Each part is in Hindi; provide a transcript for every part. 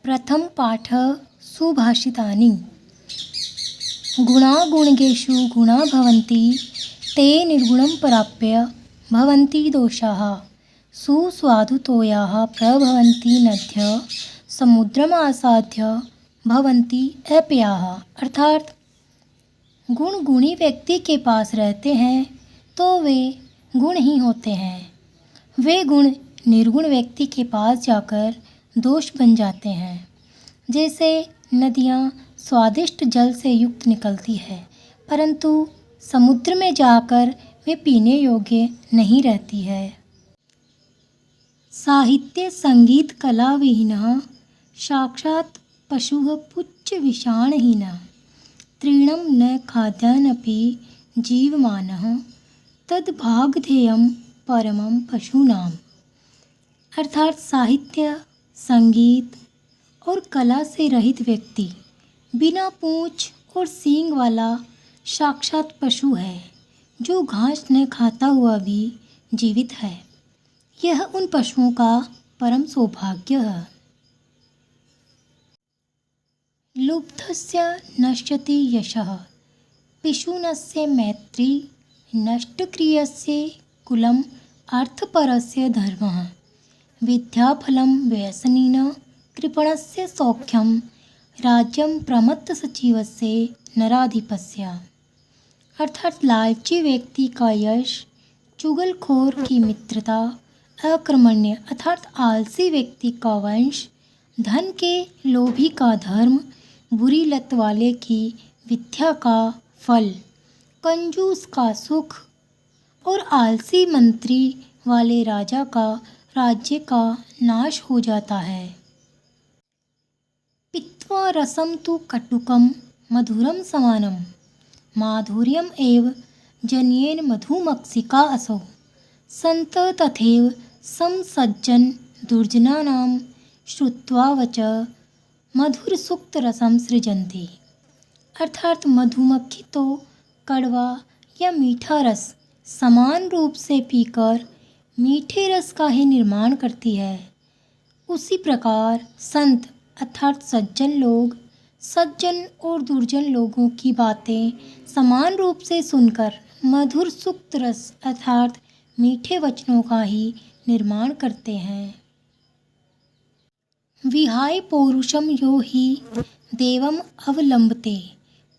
प्रथम पाठ सुभाषितानि। गुणागुणिकेषु गुणा भवन्ति ते निर्गुणं प्राप्य भवन्ति दोषाः। सुस्वादुतोयाः प्रभवन्ति नद्यः समुद्रम आसाद्य भवन्ति अप्याः। अर्थात गुण गुणी व्यक्ति के पास रहते हैं तो वे गुण ही होते हैं। वे गुण निर्गुण व्यक्ति के पास जाकर दोष बन जाते हैं। जैसे नदियाँ स्वादिष्ट जल से युक्त निकलती है, परंतु समुद्र में जाकर वे पीने योग्य नहीं रहती है। साहित्य संगीत कला विहीनः साक्षात् पशुः पुच्छ विषाणहीनः। तृणं न खाद्यानपि जीवमानः तद्भागधेयं परमं पशूनाम्। अर्थात साहित्य, संगीत और कला से रहित व्यक्ति बिना पूंछ और सींग वाला साक्षात पशु है, जो घास न खाता हुआ भी जीवित है। यह उन पशुओं का परम सौभाग्य है। लुब्धस्य नश्यति यशः पिशुनस्य मैत्री नष्टक्रियस्य कुलम् अर्थपरस्य धर्मः। विद्याफलं व्यसनिनः कृपणस्य सौख्यं राज्यं प्रमत्तसचिवस्य नराधिपस्य। अर्थात लालची व्यक्ति का यश, चुगलखोर की मित्रता, अकर्मण्य अर्थात आलसी व्यक्ति का वंश, धन के लोभी का धर्म, बुरी लत वाले की विद्या का फल, कंजूस का सुख और आलसी मंत्री वाले राजा का राज्य का नाश हो जाता है। पीत्वा रसं तु कटुकं मधुरं समानं माधुर्यम् एव जन्येन मधुमक्षिका असौ। संत तथैव समसज्जन दुर्जनानां श्रुत्वा वच मधुरसुक्तरसं सृजन्ति। अर्थात मधुमक्खी तो कड़वा या मीठा रस समान रूप से पीकर मीठे रस का ही निर्माण करती है, उसी प्रकार संत अर्थात सज्जन लोग सज्जन और दुर्जन लोगों की बातें समान रूप से सुनकर मधुर सुक्त रस अर्थात मीठे वचनों का ही निर्माण करते हैं। विहाय पौरुषम यो हि देवम अवलंबते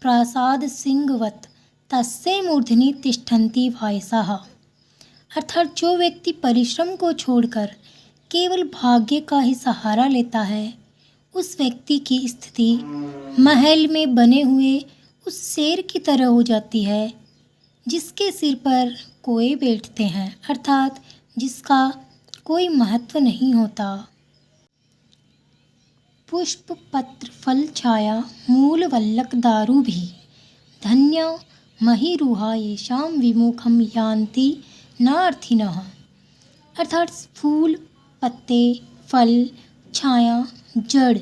प्रासाद सिंहवत तस्य मूर्धनि तिष्ठन्ति वायसाः। अर्थात जो व्यक्ति परिश्रम को छोड़कर केवल भाग्य का ही सहारा लेता है, उस व्यक्ति की स्थिति महल में बने हुए उस शेर की तरह हो जाती है, जिसके सिर पर कोए बैठते हैं, अर्थात जिसका कोई महत्व नहीं होता। पुष्प पत्र फल छाया मूल वल्लक दारु भी धन्य महिरुहा येषां विमुखम यान्ति नार्थिनः। अर्थात फूल, पत्ते, फल, छाया, जड़,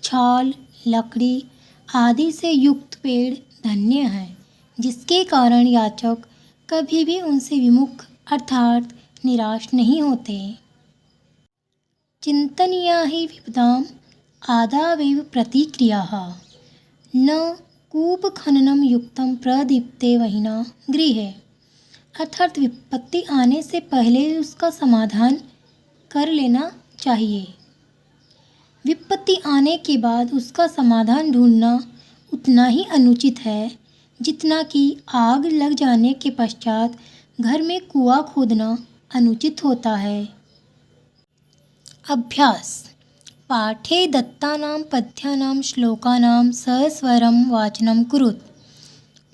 छाल, लकड़ी आदि से युक्त पेड़ धन्य है, जिसके कारण याचक कभी भी उनसे विमुख अर्थात निराश नहीं होते। चिंतनीया हि विपदाम आदावेव प्रतिक्रियाः न कूपखननं युक्तं प्रदीप्ते वहिना गृहे। अर्थात विपत्ति आने से पहले उसका समाधान कर लेना चाहिए। विपत्ति आने के बाद उसका समाधान ढूंढना उतना ही अनुचित है जितना कि आग लग जाने के पश्चात घर में कुआं खोदना अनुचित होता है। अभ्यास। पाठे दत्तानां पद्यानां श्लोकानां सस्वरं वाचनं कुरुत।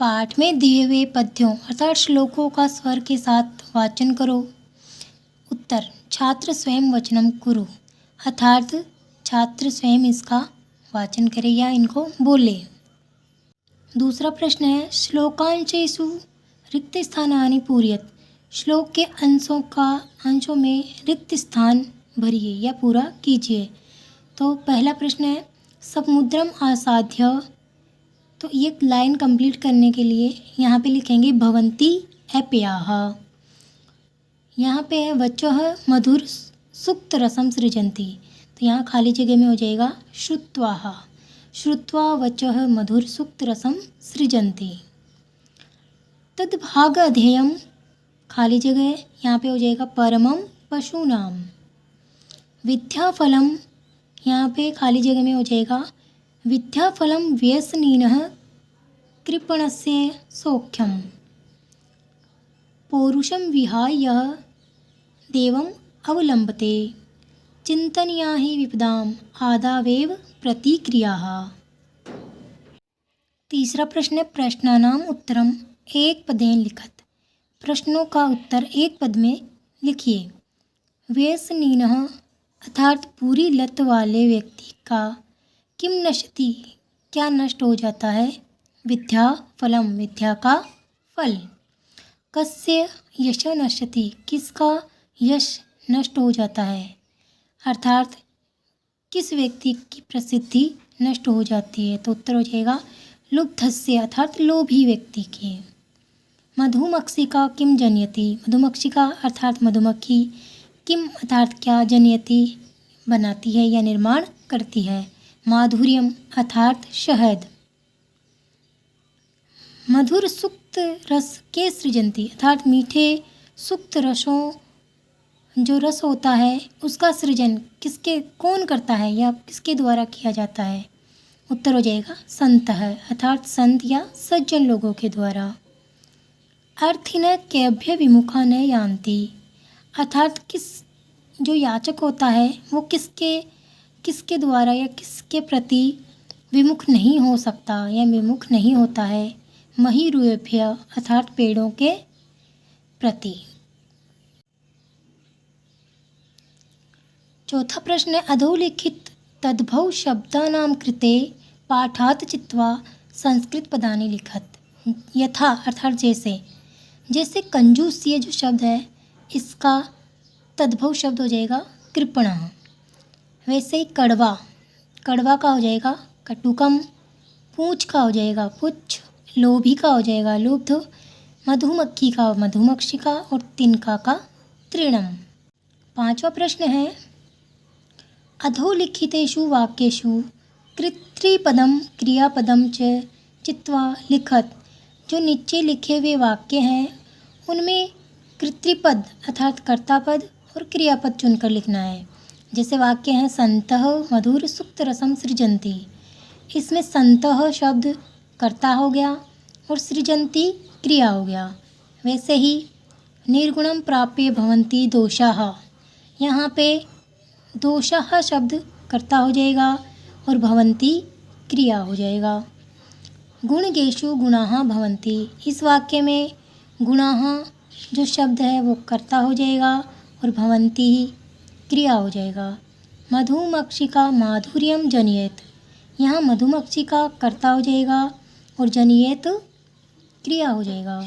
पाठ में दिए हुए पद्यों अर्थात श्लोकों का स्वर के साथ वाचन करो। उत्तर। छात्र स्वयं वचनम कुरु अर्थात छात्र स्वयं इसका वाचन करे या इनको बोले। दूसरा प्रश्न है श्लोकांशेषु रिक्त स्थानानि पूरयत। श्लोक के अंशों में रिक्त स्थान भरिए या पूरा कीजिए। तो पहला प्रश्न है समुद्रम आसाद्य। तो ये लाइन कंप्लीट करने के लिए यहाँ पे लिखेंगे भवन्ति अप्याः। यहाँ पे है वचः मधुर सुक्त रसम सृजन्ति। तो यहाँ खाली जगह में हो जाएगा श्रुत्वाः। श्रुत्वा वचः मधुर सुक्त रसम सृजन्ति। तद्भाग अधेयम, खाली जगह यहाँ पे हो जाएगा परमम पशूनाम। विद्याफलम, यहाँ पे खाली जगह में हो जाएगा विद्याफलम व्यसनीनः कृपणस्य सौख्यम। पौरुषम विहाय देवम अवलंबते, चिंतनीया हि विपदाम आदावेव प्रतिक्रियाः। तीसरा प्रश्न है प्रश्नानाम उत्तरम एक पदेन लिखत। प्रश्नों का उत्तर एक पद में लिखिए। व्यसनीनः अर्थात पूरी लत वाले व्यक्ति का किम नश्यति, क्या नष्ट हो जाता है। विद्या फलम, विद्या का फल। कस्य यश नश्यति, किसका यश नष्ट हो जाता है, अर्थात किस व्यक्ति की प्रसिद्धि नष्ट हो जाती है। तो उत्तर हो जाएगा लुब्धस्य अर्थात लोभी व्यक्ति की। मधुमक्षिका किम जनयति, मधुमक्षिका अर्थात मधुमक्खी, किम अर्थात क्या, जनयति बनाती है या निर्माण करती है। माधुर्यम अर्थात शहद। मधुर सुक्त रस के सृजंती, अर्थात मीठे सुक्त रसों, जो रस होता है उसका सृजन कौन करता है या किसके द्वारा किया जाता है। उत्तर हो जाएगा संतः अर्थात संत या सज्जन लोगों के द्वारा। अर्थिन केभ्य विमुखा न यान्ति, अर्थात जो याचक होता है वो किसके द्वारा या किसके प्रति विमुख नहीं हो सकता या विमुख नहीं होता है। महिरुभ्य अर्थात पेड़ों के प्रति। चौथा प्रश्न है अधोलिखित तद्भव शब्दानां कृते पाठात् चित्वा संस्कृत पदानि लिखत। यथा अर्थात जैसे कंजूस ये जो शब्द है इसका तद्भव शब्द हो जाएगा कृपणः। वैसे ही कड़वा का हो जाएगा कटुकम। पूंछ का हो जाएगा पुच्छ। लोभी का हो जाएगा लुब्ध। मधुमक्खी का मधुमक्षिका और तिनका का तृणम। पांचवा प्रश्न है अधोलिखितेषु वाक्येषु कृत्रिपदम क्रियापदम च चित्वा लिखत। जो नीचे लिखे हुए वाक्य हैं उनमें कृत्रिपद अर्थात कर्तापद और क्रियापद चुनकर लिखना है। जैसे वाक्य हैं संतः मधुर सुक्त रसम सृजन्ति, इसमें संतः शब्द कर्ता हो गया और सृजन्ति क्रिया हो गया। वैसे ही निर्गुणम प्राप्य भवन्ति दोषाः, यहाँ पे दोषाः शब्द कर्ता हो जाएगा और भवन्ति क्रिया हो जाएगा। गुणगेषु गुणाः भवन्ति, इस वाक्य में गुणाः जो शब्द है वो कर्ता हो जाएगा और भवन्ति क्रिया हो जाएगा। मधुमक्षिका माधुर्यम जनयेत, यहाँ मधुमक्षिका कर्ता हो जाएगा और जनयेत क्रिया हो जाएगा।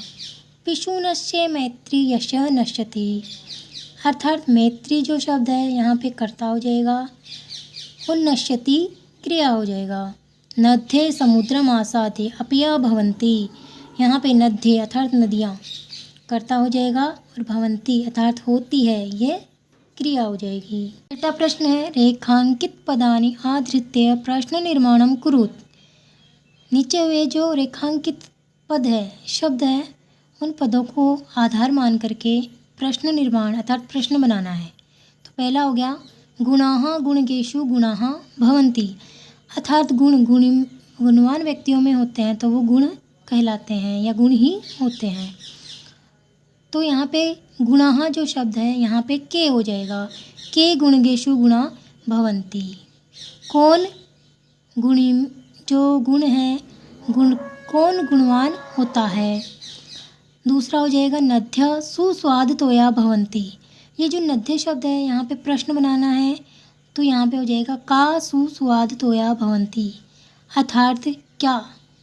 पिशूनस्य मैत्री यश नश्यति, अर्थात मैत्री जो शब्द है यहाँ पे कर्ता हो जाएगा और नश्यति क्रिया हो जाएगा। नद्ये समुद्रम आसादे अपया भवन्ति, यहाँ पे नद्ये अर्थात नदियाँ कर्ता हो जाएगा और भवन्ति अर्थात होती है ये क्रिया हो जाएगी। छठा प्रश्न है रेखांकित पदानि आधृत्य प्रश्न निर्माणम कुरुत। नीचे हुए जो रेखांकित पद है शब्द है उन पदों को आधार मान करके प्रश्न निर्माण अर्थात प्रश्न बनाना है। तो पहला हो गया गुणाः गुणगेषु गुणाः भवन्ति, अर्थात गुणवान व्यक्तियों में होते हैं तो वो गुण कहलाते हैं या गुण ही होते हैं। तो यहाँ पे गुणाः जो शब्द है यहाँ पे के हो जाएगा। के गुणगेषु गुणा भवन्ति, कौन गुणी जो गुण है कौन गुणवान होता है। दूसरा हो जाएगा नद्य सुस्वाद तोया भवन्ति, ये जो नद्य शब्द है यहाँ पे प्रश्न बनाना है तो यहाँ पे हो जाएगा का सुस्वाद तोया भवन्ति, अर्थात क्या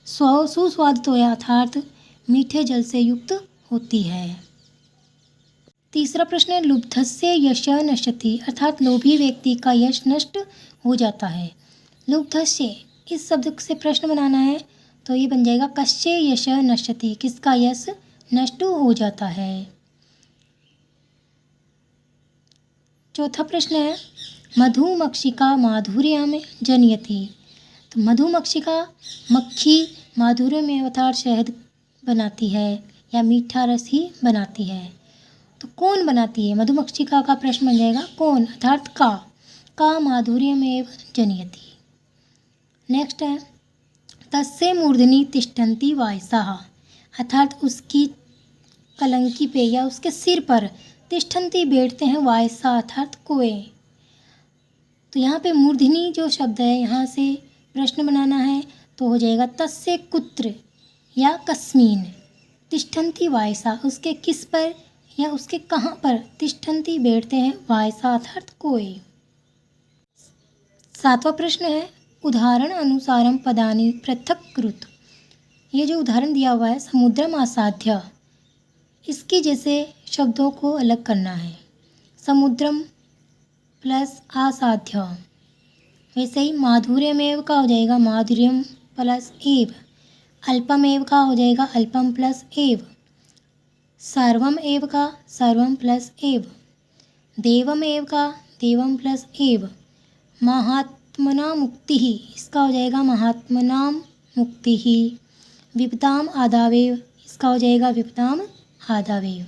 सुस्वाद तोया अर्थात मीठे जल से युक्त होती है। तीसरा प्रश्न है लुब्धस्य यश नश्यति, अर्थात लोभी व्यक्ति का यश नष्ट हो जाता है। लुब्धस्य इस शब्द से प्रश्न बनाना है तो ये बन जाएगा कस्य यश नश्यति, किसका यश नष्ट हो जाता है। चौथा प्रश्न है मधुमक्षिका माधुर्यम जनयति। तो मधुमक्षिका मक्खी माधुर्यमेव अर्थात शहद बनाती है या मीठा रस ही बनाती है। तो कौन बनाती है? मधुमक्षिका का प्रश्न बन जाएगा कौन, अर्थात का माधुर्यमेव जनयति। नेक्स्ट है तस्य मूर्धनि तिष्ठन्ति वायसाः, अर्थात उसकी कलंकी पे या उसके सिर पर तिष्ठन्ति बैठते हैं वायसा अर्थात कोए। तो यहाँ पे मूर्धनि जो शब्द है यहाँ से प्रश्न बनाना है तो हो जाएगा तस्य कुत्र या कस्मिन तिष्ठन्ति वायसा, उसके किस पर या उसके कहाँ पर तिष्ठन्ति बैठते हैं वायसा अर्थात कोए। 7वां प्रश्न है उदाहरण अनुसारम पदानि पृथक कृत। ये जो उदाहरण दिया हुआ है समुद्रम आसाध्य, इसकी जैसे शब्दों को अलग करना है। समुद्रम प्लस आसाध्य, वैसे ही माधुर्यमेव का हो जाएगा माधुर्यम प्लस एव, अल्पमेव का हो जाएगा अल्पम प्लस एव, सर्वम एव का सर्वम प्लस एव, देवमेव का देवम प्लस एव, महात्मना मुक्ति ही, इसका हो जाएगा महात्मनाम मुक्ति ही, विपदाम आदावेव, इसका हो जाएगा विपदाम आदावेव।